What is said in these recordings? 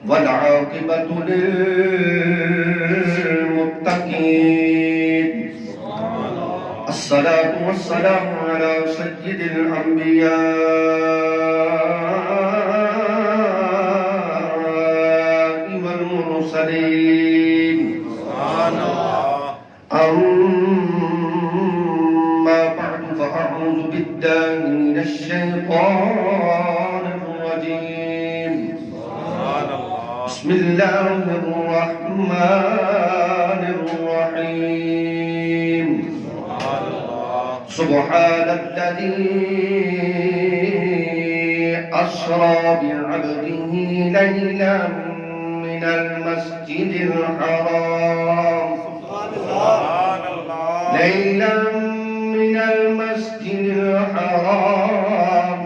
والعاقبة للمتقين. الصلاة والسلام على سيد الأنبياء والمرسلين. أما بعد فأعوذ بالله من الشيطان الرجيم. بسم الله الرحمن الرحيم. سبحان الذي أسرى بعبده ليلا من المسجد الحرام من المسجد الحرام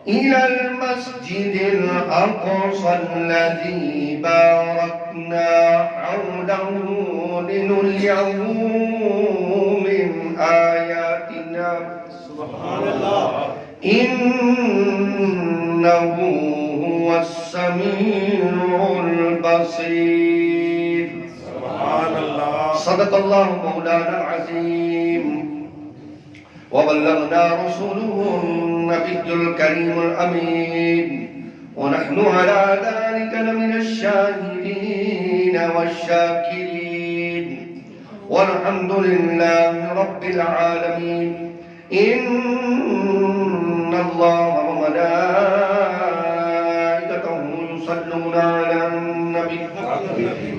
إلى المسجد الأقصى الذي باركنا حوله لنريه من آياتنا. إنه هو السميع البصير. صدق الله مولانا العظيم وبلغنا رسوله النبي الكريم الأمين ونحن على ذلك لمن الشاهدين والشاكرين والحمد لله رب العالمين. إن الله وملائكته يصلون على النبي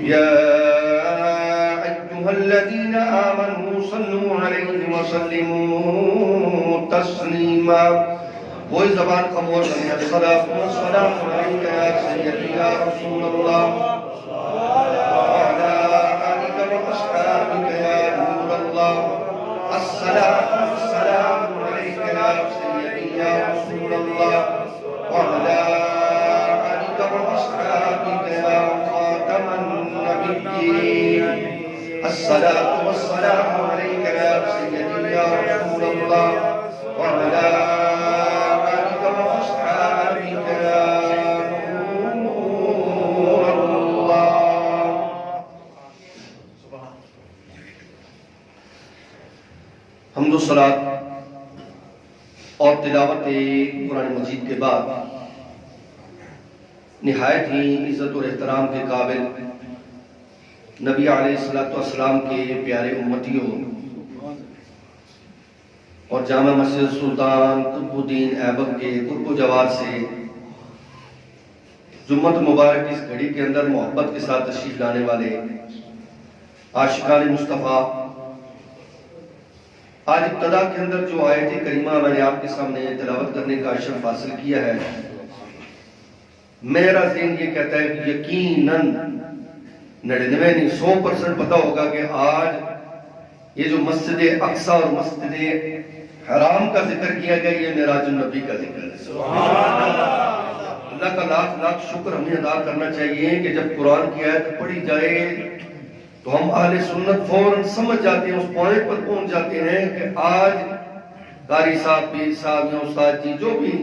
يا أيها الذين آمنوا صلوا عليه وسلموا تسليما. وہی زبان قبول کریں. الصلاة والسلام علیک یا سیدی یا رسول اللہ وعلى آلک واصحابک یا نور اللہ. الصلاة والسلام علیک یا سیدی یا رسول اللہ وعلى آلک واصحابک یا خاتم النبیین. الصلاة والسلام علیک یا سیدی یا رسول اللہ وعلى حمد و صلاۃ اور تلاوت قرآن مجید کے بعد نہایت ہی عزت اور احترام کے قابل نبی علیہ السلام کے پیارے امتیوں اور جامع مسجد سلطان قطب الدین ایبک کے قرب و جوار سے جمعۃ مبارک اس گھڑی کے اندر محبت کے ساتھ تشریف لانے والے عاشقان مصطفیٰ، آج ابتدا کے اندر جو آیت کریمہ میں نے آپ کے سامنے تلاوت کرنے کا شرف حاصل کیا ہے، میرا ذہن یہ کہتا ہے کہ یقیناً 100% پتا ہوگا کہ آج یہ جو مسجد اقصی اور مسجد حرام کا ذکر کیا گیا، یہ معراج النبی کا ذکر ہے. اللہ کا لاکھ لاکھ شکر ہمیں ادا کرنا چاہیے کہ جب قرآن کی آیت پڑھی جائے تو ہم اہل سنت فوراً سمجھ جاتے ہیں، اس پوائنٹ پر پہنچ جاتے ہیں کہ آج قاری صاحب، پیر صاحب یا استاد جی جو بھی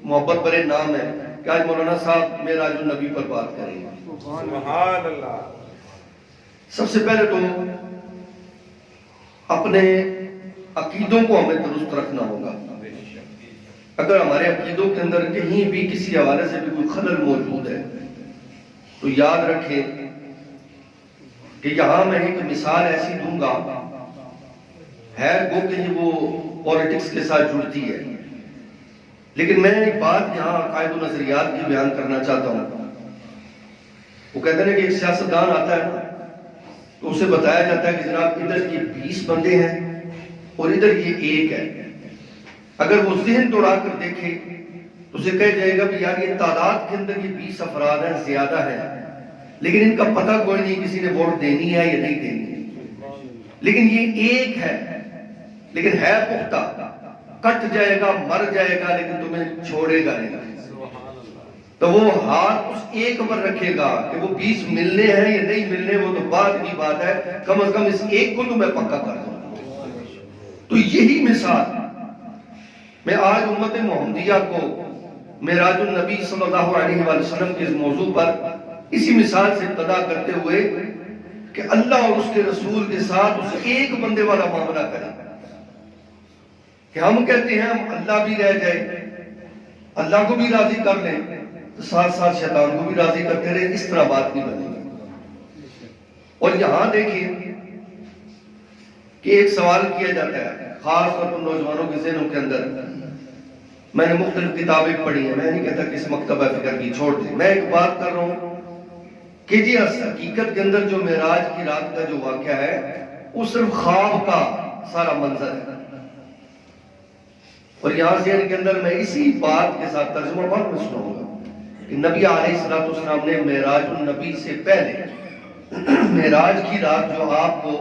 محبت برے نام ہے کہ آج مولانا صاحب معراج النبی پر بات کریں گے. سبحان اللہ. سب سے پہلے تو اپنے عقیدوں کو ہمیں درست رکھنا ہوگا. اگر ہمارے عقیدوں کے اندر کہیں بھی کسی حوالے سے بھی کوئی خلل موجود ہے تو یاد رکھیں کہ یہاں میں ایک مثال ایسی دوں گا ہے وہ کہ وہ پولیٹکس کے ساتھ جڑتی ہے، لیکن میں ایک بات یہاں عقائد و نظریات کی بیان کرنا چاہتا ہوں. وہ کہتے ہیں کہ ایک سیاستدان آتا ہے تو اسے بتایا جاتا ہے کہ جناب ادھر یہ 20 بندے ہیں اور ادھر یہ ایک ہے. اگر وہ ذہن دوڑا کر دیکھے تو اسے کہہ جائے گا کہ یار یہ تعداد کے اندر یہ 20 افراد ہیں، زیادہ ہیں، لیکن ان کا پتہ کوئی نہیں کسی نے ووٹ دینی ہے یا نہیں دینی ہے. لیکن یہ ایک ہے، لیکن ہے پختہ، کٹ جائے گا، مر جائے گا، لیکن تمہیں چھوڑے گا نہیں. تو وہ ہاتھ اس ایک پر رکھے گا کہ وہ 20 ملنے ہیں یا نہیں ملنے وہ تو بعد کی بات ہے، کم از کم اس ایک کو تو میں پکا کر دوں. تو یہی مثال میں آج امت محمدیہ کو معراج النبی صلی اللہ علیہ وآلہ وسلم کے اس موضوع پر اسی مثال سے ابتدا کرتے ہوئے کہ اللہ اور اس کے رسول کے ساتھ اس ایک بندے والا معاملہ کریں کہ ہم کہتے ہیں ہم اللہ بھی رہ جائے، اللہ کو بھی راضی کر لیں تو ساتھ ساتھ شیطان کو بھی راضی کرتے رہے، اس طرح بات نہیں بنے گی۔ اور یہاں دیکھیں کہ ایک سوال کیا جاتا ہے خاص طور پر نوجوانوں کے ذہنوں کے اندر۔ میں نے مختلف کتابیں پڑھی ہیں، میں نہیں کہتا کہ اس مکتبہ فکر کی چھوڑ دیں، میں ایک بات کر رہا ہوں کہ جی حقیقت کے اندر جو معراج کی رات کا جو واقعہ ہے وہ صرف خواب کا سارا منظر ہے۔ اور یہاں ذہن کے اندر میں اسی بات کے ساتھ ترجمہ بعد میں سناؤں گا کہ نبی علیہ السلام نے معراج النبی سے پہلے معراج کی رات جو آپ کو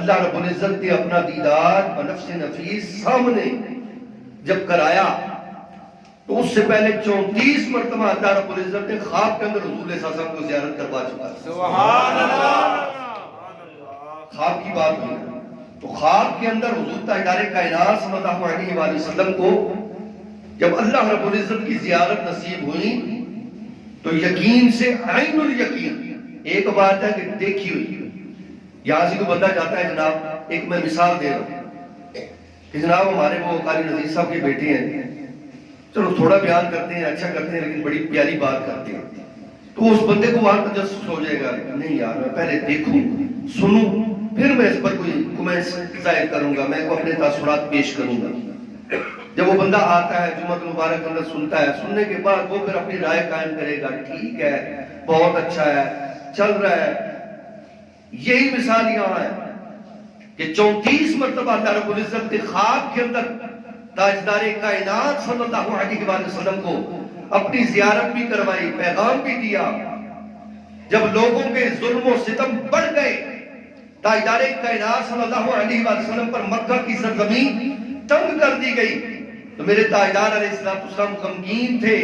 اللہ رب العزت نے اپنا دیدار بنفس نفیس سامنے جب کرایا تو اس سے پہلے 34 مرتبہ اللہ رب العزت نے خواب کے اندر حضور صلی اللہ علیہ وسلم کو زیارت کروا چکا ہے۔ سبحان اللہ۔ خواب کی بات ہوئی تو خواب کے اندر حضور تاجدار کائنات صلی اللہ علیہ وآلہ وسلم کو جب اللہ رب العزت کی زیارت نصیب ہوئی تو یقین سے عین الیقین، ایک بات ہے کہ دیکھی ہوئی، یہاں سے کوئی بندہ جاتا ہے جناب، ایک میں مثال دے رہا ہوں کہ جناب ہمارے وہ قاری نذیر صاحب کے بیٹے ہیں، چلو تھوڑا بیان کرتے ہیں، اچھا کرتے ہیں، لیکن بڑی پیاری بات کرتے ہیں، تو اس بندے کو وہاں تجسس ہو جائے گا، نہیں یار میں پہلے دیکھوں سنوں پھر میں اس پر کوئی کمنٹس ظاہر کروں گا، میں کو اپنے تاثرات پیش کروں گا۔ جب وہ بندہ آتا ہے جمعہ مبارک اندر سنتا ہے، سننے کے بعد وہ پھر اپنی رائے قائم کرے گا، ٹھیک ہے بہت اچھا ہے چل رہا ہے۔ یہی مثال یہاں ہے کہ 34 مرتبہ اللہ رب العزت نے خواب کے اندر تاجدار کائنات صلی اللہ علیہ وآلہ وسلم کو اپنی زیارت بھی کروائی، پیغام بھی دیا۔ جب لوگوں کے ظلم و ستم بڑھ گئے، تاجدار کائنات صلی اللہ علیہ وآلہ وسلم پر مکہ کی سرزمین تنگ کر دی گئی تو میرے تاجدار علیہ السلام غمگین تھے۔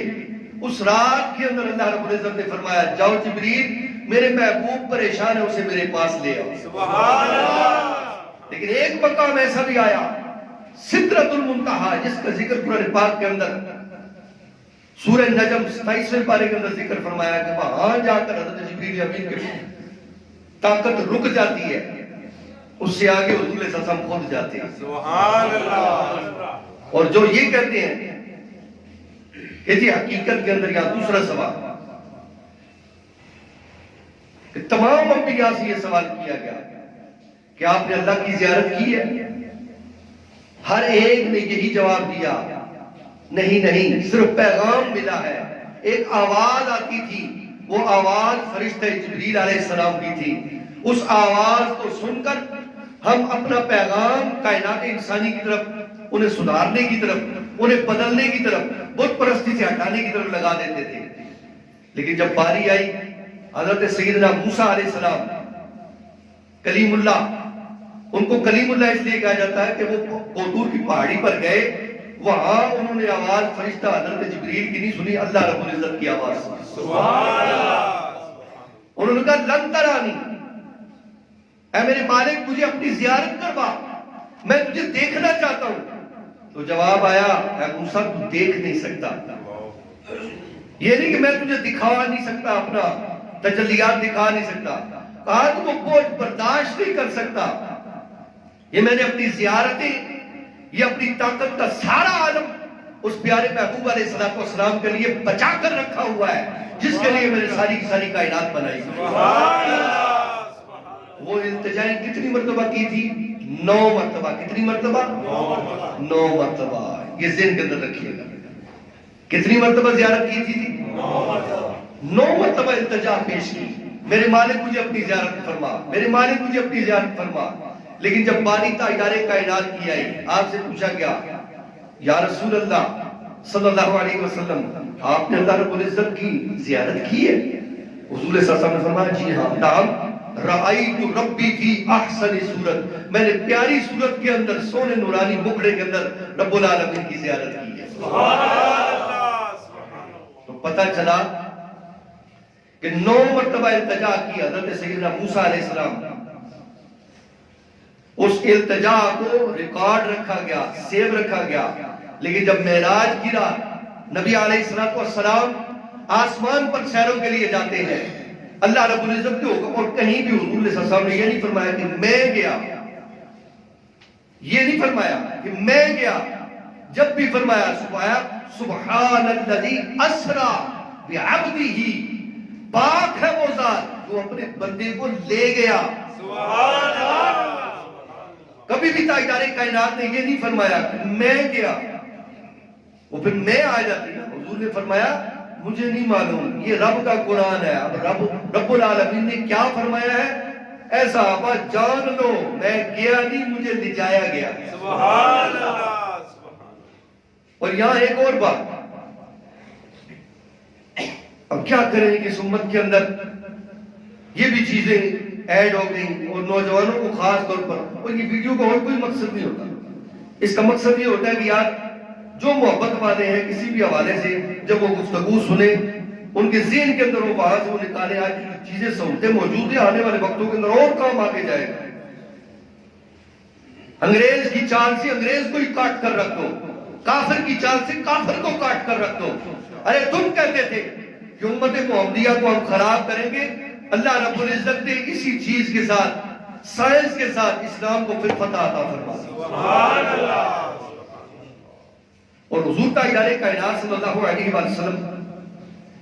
اس رات کے اندر اللہ رب العزت نے فرمایا جاؤ جبریل میرے محبوب پریشان ہے اسے میرے پاس لے آؤ۔ سبحان اللہ۔ لیکن ایک مقام ایسا بھی آیا سدرۃ المنتہا جس کا ذکر قرآن پاک کے اندر سورہ نجم 27ویں پارے کے اندر ذکر فرمایا کہ وہاں جا کر حضرت جبریل امین کے طاقت رک جاتی ہے، اس سے آگے حضور صلی اللہ علیہ وسلم خود جاتے ہیں۔ سبحان اللہ۔ اور جو یہ کہتے ہیں کہ جی حقیقت کے اندر یہاں دوسرا سوال کہ تمام انبیاء سے یہ سوال کیا گیا کہ آپ نے اللہ کی زیارت کی ہے؟ ہر ایک نے یہی جواب دیا نہیں، صرف پیغام ملا ہے۔ ایک آواز آتی تھی، وہ آواز فرشتہ جبریل علیہ السلام کی تھی۔ اس آواز کو سن کر ہم اپنا پیغام کائنات انسانی کی طرف، انہیں سدھارنے کی طرف، انہیں بدلنے کی طرف، بت پرستی سے ہٹانے کی طرف لگا دیتے تھے۔ لیکن جب باری آئی حضرت سیدنا موسیٰ علیہ السلام کلیم اللہ، ان کو کلیم اللہ اس لیے کہا جاتا ہے کہ وہ کوطور کی پہاڑی پر گئے، وہاں انہوں نے آواز فرشتہ حضرت جبریل کی نہیں سنی، اللہ رب العزت کی آواز سنی۔ سبحان اللہ۔ انہوں نے کہا لن ترانی، اے میرے مالک مجھے اپنی زیارت کروا، میں تجھے دیکھنا چاہتا ہوں۔ تو جواب آیا اے موسیٰ تو دیکھ نہیں سکتا، یہ نہیں کہ میں تجھے دکھا نہیں سکتا، اپنا تجلیات دکھا نہیں سکتا، کہا تو وہ بوجھ برداشت نہیں کر سکتا، یہ میں نے اپنی زیارتیں، یہ اپنی طاقت کا سارا عالم اس پیارے محبوب علیہ السلام کے لیے بچا کر رکھا ہوا ہے جس کے لیے میں نے ساری کی ساری کائنات بنائی۔ وہ التجائیں کتنی مرتبہ کی تھی؟ 9 مرتبہ۔ کتنی مرتبہ؟ 9 مرتبہ۔ یہ ذہن کے اندر رکھیے گا، کتنی مرتبہ زیارت کی تھی؟ 9 مرتبہ التجا پیش کی، میرے مالک مجھے اپنی زیارت فرما، میرے مالک مجھے اپنی زیارت فرما۔ لیکن جب باری تاجدار کائنات کی آئی، آپ سے پوچھا گیا یا رسول اللہ صلی اللہ علیہ وسلم آپ نے اللہ رب العزت کی زیارت کی ہے؟ حضور صلی اللہ علیہ وسلم نے فرمایا جی ہاں، نعم رأیت ربی فی احسن صورت، میں نے پیاری صورت کے اندر سونے نورانی مکھڑے کے اندر رب العالمین کی زیارت کی ہے۔ تو پتہ چلا کہ 9 مرتبہ التجا کی حضرت سیدنا موسیٰ علیہ السلام، اس التجا کو ریکارڈ رکھا گیا، سیو رکھا گیا۔ لیکن جب معراج کی رات نبی علیہ السلام آسمان پر سیروں کے لیے جاتے ہیں، اللہ رب العزت کے حکم، اور کہیں بھی حضور صلی اللہ علیہ وسلم نے یہ نہیں فرمایا کہ میں گیا، یہ نہیں فرمایا کہ میں گیا، جب بھی فرمایا سبحان الذی اسری بعبدہ، پاک ہے وہ ذات جو اپنے بندے کو لے گیا. سبحان اللہ. کبھی بھی تاجدار کائنات نے یہ نہیں فرمایا کہ میں گیا، وہ پھر میں آ جاتی ہے. حضور نے فرمایا مجھے نہیں معلوم، یہ رب کا قرآن ہے. اب رب العالمین نے کیا فرمایا ہے؟ اے صحابہ جان لو میں گیا نہیں، مجھے لے جایا گیا. سبحان اللہ. اور یہاں ایک اور بات، اب کیا کریں کہ اس امت کے اندر یہ بھی چیزیں ایڈ ہو گئی، اور نوجوانوں کو خاص طور پر، اور یہ ویڈیو کا اور کوئی مقصد نہیں ہوتا. اس کا مقصد یہ ہوتا ہے کہ یار جو محبت والے ہیں کسی بھی حوالے سے جب وہ گفتگو سنیں، ان کے ذہن کے اندر وہ وہاں سے وہ نکالے آج کی چیزیں سہولتیں موجود ہیں، آنے والے وقتوں کے اندر اور کام آگے جائے گا. انگریز کی چال سے انگریز کو ہی کاٹ کر رکھ دو، کافر کی چال سے کافر کو کاٹ کر رکھ دو. ارے تم کہتے تھے کہ امت محمدیہ کو ہم خراب کریں گے، اللہ رب العزت نے اسی چیز کے ساتھ، سائنس کے ساتھ اسلام کو پھر فتح عطا فرما. سبحان اللہ. اور حضور تاجدار کائنات صلی اللہ علیہ وسلم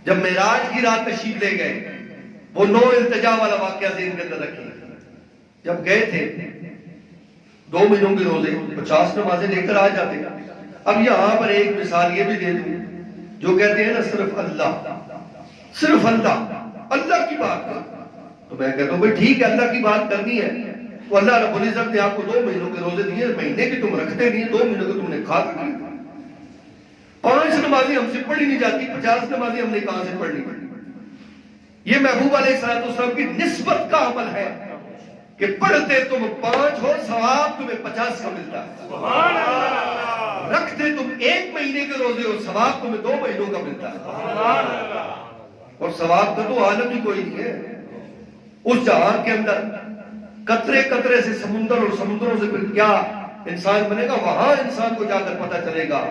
جب معراج کی رات تشریف لے گئے، وہ 9 التجا والا واقعہ ذہن کے اندر رکھیں. جب گئے تھے 2 مہینوں کے روزے 50 نمازیں لے کر آ جاتے. اب یہاں پر ایک مثال یہ بھی دے دوں، جو کہتے ہیں نا صرف اللہ اللہ کی بات کر، تو میں کہتا ہوں بھائی ٹھیک ہے اللہ کی بات کرنی ہے، تو اللہ رب العزت نے آپ کو 2 مہینوں کے روزے دیے، مہینے کی تم رکھتے نہیں، 2 مہینوں کے تم نے کھا کر 5 نمازیں ہم سے پڑھی نہیں جاتی، 50 نمازیں ہم نے کہاں سے پڑھنی پڑی. یہ محبوب علیہ السلام کی نسبت کا عمل ہے کہ پڑھتے تم 5 ہو، ثواب تمہیں 50 کا ملتا ہے. سبحان اللہ. رکھتے تم 1 مہینے کے روزے ہو، ثواب تمہیں 2 مہینوں کا ملتا ہے. سبحان اللہ. اور ثواب کا تو عالم ہی کوئی نہیں ہے. اس جہاں کے اندر قطرے قطرے سے سمندر، اور سمندروں سے پھر کیا انسان بنے گا، وہاں انسان کو جا کر پتہ چلے گا.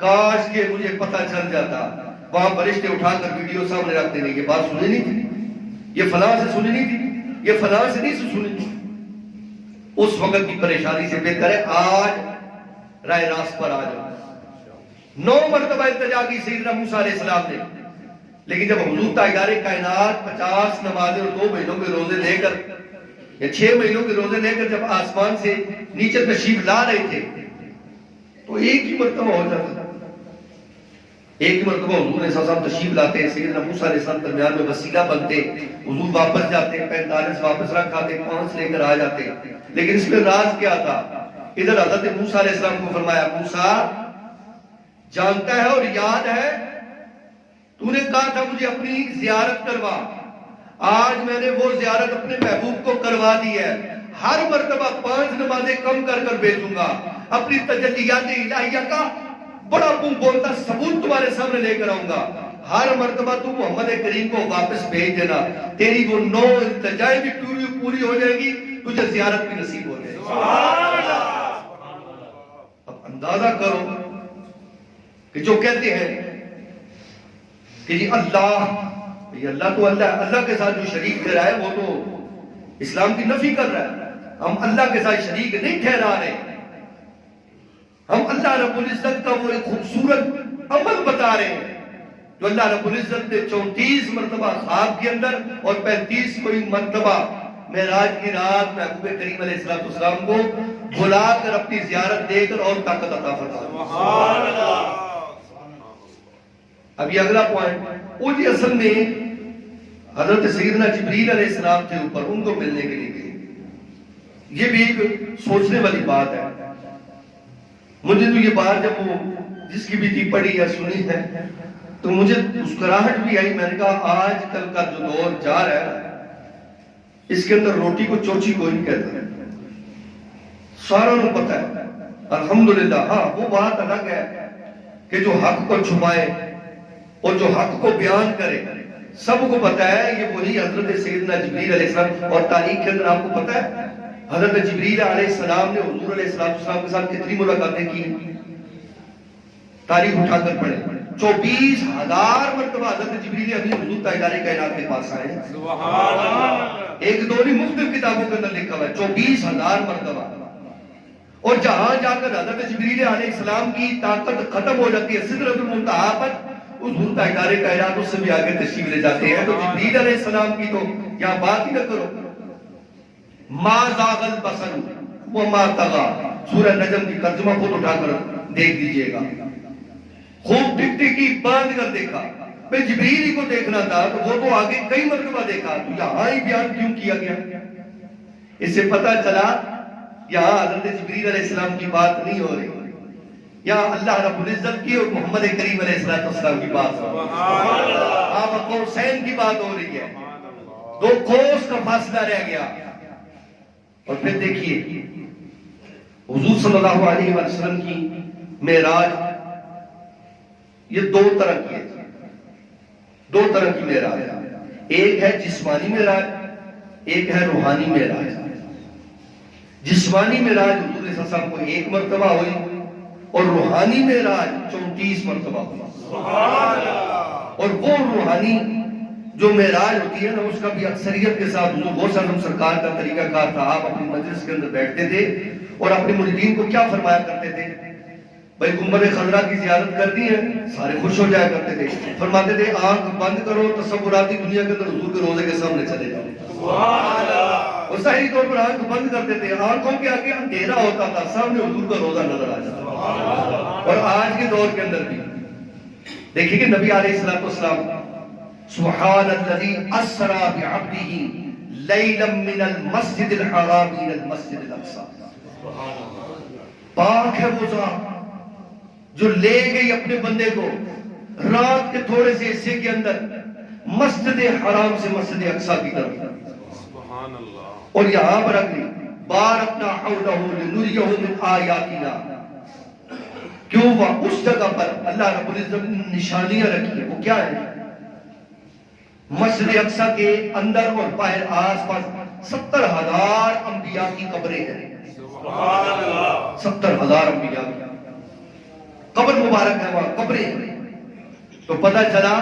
کاش کہ مجھے پتہ چل جاتا. وہاں فرشتے اٹھا کر ویڈیو سامنے رکھتے نہیں، یہ بات سنی نہیں تھی، یہ فلاں سے سنی نہیں تھی، یہ فلاں سے نہیں سنی تھی. اس وقت کی پریشانی سے بہتر ہے آج رائے راست پر آ جاؤ. 9 مرتبہ التجا کی سیدنا موسیٰ علیہ السلام نے، لیکن جب حضور تاجدار کائنات 50 نمازیں اور 2 مہینوں کے روزے لے کر یا 6 مہینوں کے روزے لے کر جب آسمان سے نیچے تشریف لا رہے تھے، تو ایک ہی مرتبہ ہو جاتا تھا. ایک ہی مرتبہ حضور علیہ السلام تشریف لاتے ہیں، سیدنا موسیٰ علیہ السلام درمیان میں وسیلہ بنتے، حضور واپس جاتے، 45 واپس رکھ آتے، 5 لے کر آ جاتے. لیکن اس میں راز کیا تھا؟ ادھر حضرت موسیٰ علیہ السلام کو فرمایا موسیٰ جانتا ہے اور یاد ہے تو نے کہا تھا مجھے اپنی زیارت کروا، آج میں نے وہ زیارت اپنے محبوب کو کروا دی ہے. ہر مرتبہ 5 نمازیں کم کر کر بھیجوں گا، اپنی تجلیات الہیہ کا بڑا بولتا ثبوت تمہارے سامنے لے کر آؤں گا. ہر مرتبہ تو محمد کریم کو واپس بھیج دینا، تیری وہ 9 التجائیں بھی پوری ہو جائے گی، تجھے زیارت بھی نصیب ہو جائے گی. اب اندازہ کرو کہ جو کہتے ہیں کہ جی اللہ تو اللہ کے ساتھ جو شریک ٹھہرا ہے وہ تو اسلام کی نفی کر رہا ہے. ہم اللہ کے ساتھ شریک نہیں ٹھہرا رہے، ہم اللہ رب العزت کا وہ ایک خوبصورت عمل بتا رہے ہیں جو اللہ رب العزت نے 34 مرتبہ خواب کے اندر اور 35 مرتبہ معراج کی رات محبوب کریم علیہ السلام کو بلا کر اپنی زیارت دے کر اور طاقت عطا فرمایا. اب یہ اگلا پوائنٹ، وہ جی اصل میں حضرت سیدنا جبریل علیہ السلام کے اوپر ان کو ملنے کے لیے گئے. یہ بھی ایک سوچنے والی بات ہے. مجھے تو یہ بات جب وہ جس کی بھی تھی پڑھی یا سنی ہے تو مجھے مسکراہٹ بھی آئی. میں نے کہا آج کل کا جو دور جا رہا ہے اس کے اندر روٹی کو چوچی کوئی نہیں کہتا ہے، سارا انہوں پتا ہے. الحمدللہ. ہاں وہ بات الگ ہے کہ جو حق کو چھپائے اور جو حق کو بیان کرے، سب کو پتا ہے یہ وہی حضرت سیدنا جبریل علیہ السلام. اور تاریخ کے اندر آپ کو پتا ہے حضرت جبریل علیہ السلام نے حضور علیہ السلام کے ساتھ کتنی ملاقاتیں کی. تاریخ اٹھا کر پڑھیں، 24,000 مرتبہ حضرت جبریل امین حضور تاجدار کائنات کے پاس آئے ہیں. سبحان اللہ. ایک دو نہیں، مختلف کتابوں کے اندر لکھا ہوا ہے 24,000 مرتبہ. اور جہاں جا کر حضرت جبریل علیہ السلام کی طاقت ختم ہو جاتی ہے سدرۃ المنتہا پر، حضور تاجدار کائنات اس سے بھی آگے تشریف لے جاتے ہیں. تو جبریل علیہ السلام کی تو یہاں بات ہی نہ کرو. ما زاغ البصر وما طغى، سورہ نجم کی ترجمہ خود اٹھا کر دیکھ دیجئے گا. خوب ٹکٹکی باندھ کر دیکھا. بھئی جبریل ہی کو دیکھنا تھا تو وہ تو آگے کئی مرتبہ دیکھا، تو یہاں ہی بیان کیوں کیا گیا؟ اس سے پتہ چلا یہاں حضرت جبریل علیہ السلام کی بات نہیں ہو رہی، یہاں اللہ رب العزت کی اور محمد کریم علیہ السلام کی بات ہو رہی ہے. آب قوسین کی بات ہو رہی ہے. 2 کوس کا فاصلہ رہ گیا. اور پھر دیکھیے حضور صلی اللہ علیہ وسلم کی معراج یہ 2 طرح کی ہے. 2 طرح کی معراج ہے. ایک ہے جسمانی معراج، ایک ہے روحانی معراج. جسمانی معراج حضور صلی اللہ علیہ وسلم کو 1 مرتبہ ہوئی اور روحانی معراج 34 مرتبہ ہوئی. اور وہ روحانی جو معراج ہوتی ہے نا، اس کا بھی اکثریت کے ساتھ حضور غوث اعظم سرکار کا طریقہ کار تھا. آپ اپنی مجلس کے اندر بیٹھتے تھے اور اپنے مریدین کو کیا فرمایا کرتے تھے؟ بھائی گنبد خضرا کی زیارت کر دی ہے، سارے خوش ہو جایا کرتے تھے. فرماتے تھے آنکھ بند کرو، تصوراتی دنیا کے اندر حضور کے روزے کے سامنے چلے جاؤ. سبحان اللہ. وہ ظاہری طور پر آنکھ بند کرتے تھے، آنکھوں کے آگے اندھیرا ہوتا تھا، سامنے حضور کا روزہ نظر آ جاتا. اور آج کے دور کے اندر بھی دیکھیں کہ نبی علیہ الصلوۃ والسلام سبحان الذی اسری بعبدہ لیلا من المسجد الحرام الى المسجد الاقصی. پاک ہے وہ ذات جو لے گئی اپنے بندے کو رات کے تھوڑے سے حصے کے اندر مسجد حرام سے مسجد اقصی کی طرف. سبحان اللہ. اور یہاں پر اگلی بارکنا حولہ لنریہ من آیاتنا. کیوں وہ اس جگہ پر اللہ رب العزت نے نشانیاں رکھی ہیں. وہ کیا ہے؟ مسجد اقصی کے اندر اور باہر آس پاس 70,000 انبیاء کی قبریں ہیں. سبحان اللہ. 70,000 انبیاء کی قبر مبارک ہے، وہاں قبریں ہیں. تو پتہ چلا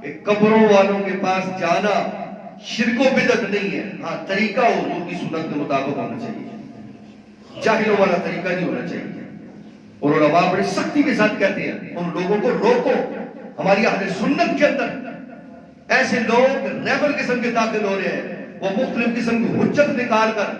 کہ قبروں والوں کے پاس جانا شرک و بدعت نہیں ہے. ہاں طریقہ حضور کی سنت کے مطابق ہونا چاہیے، جاہلوں والا طریقہ نہیں ہونا چاہیے. اور علماء بڑی سختی کے ساتھ کہتے ہیں ان لوگوں کو روکو. ہماری اہل سنت کے اندر ایسے لوگ ریبل قسم کے داخل ہو رہے ہیں، وہ مختلف قسم کی حجت نکال کر